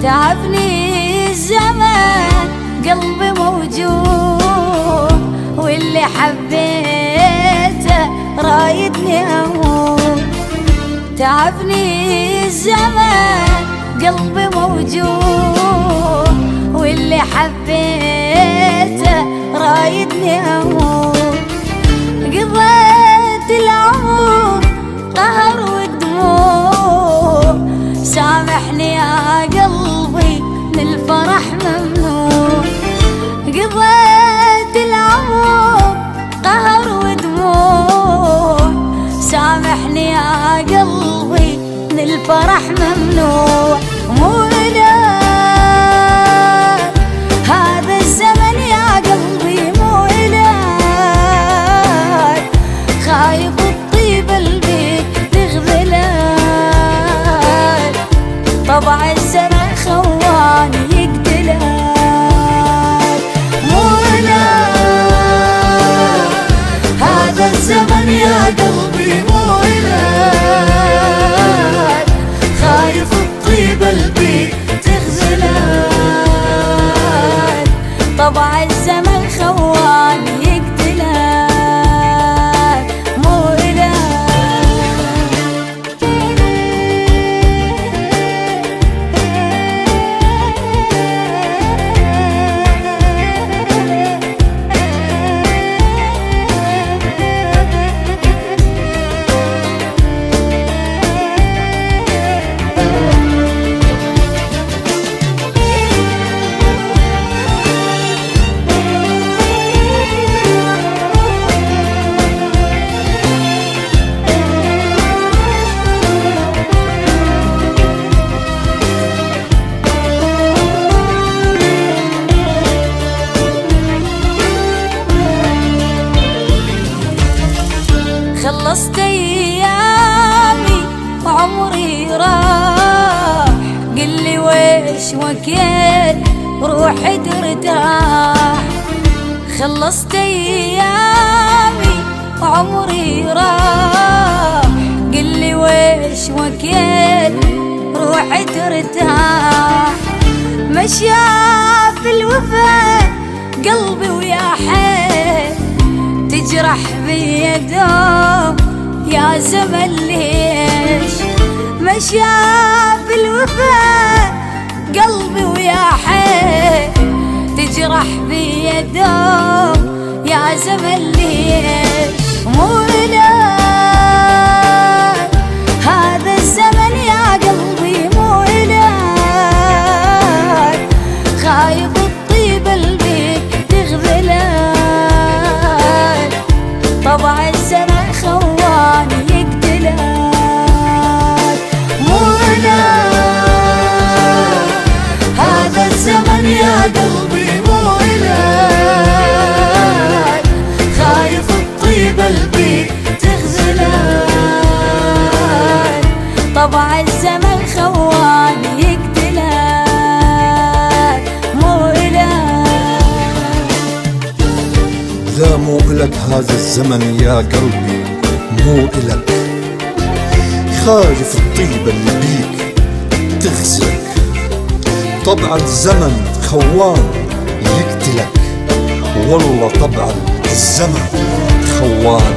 تعبني الزمان قلبي موجوع، واللي حبيته رايدني اموت. تعبني الزمان قلبي موجوع، واللي حبيته رايدني اموت. قضيت العمر قهر ودموع، سامحني يا قلبي للفرح ممنوع. قضيت العمر قهر ودموع، سامحني يا قلبي للفرح ممنوع. مو إلك هذا الزمن يا قلبي، مو إلك خايف الطيب البيت تغذلك. طبع الزمن خوان يقتلك، مو إلك هذا الزمن يا قلبي، مو إلك خايف الطيب البيت تغزلك. طبع الزمن خوان يقتلك، مو إلك. خلصت ايامي وعمري راح، قلي ويش وكيل روحي ترتاح. خلصت ايامي وعمري راح، قلي ويش وكيل روحي ترتاح. مشاف الوفا قلبي ويا حيل، تجرح بيدهم يا زمن ليش. مشاف الوفا قلبي ويا حيل، تجرح بيدهم يا زمن ليش. مو إلك هذا الزمن يا قلبي، مو إلك خايف الطيب البيت تغذلك. طبع الزمن خوان يقتلك، مو إلك هذا الزمن يا قلبي، مو إلك خايف الطيب البيت تغزلك. طبع الزمن خوان يقتلك، مو إلك. لا مو إلك هذا الزمن يا قلبي، مو إلك خايف الطيبة اللي بيك تغزلك. طبع الزمن خوان يقتلك، والله طبع الزمن خوان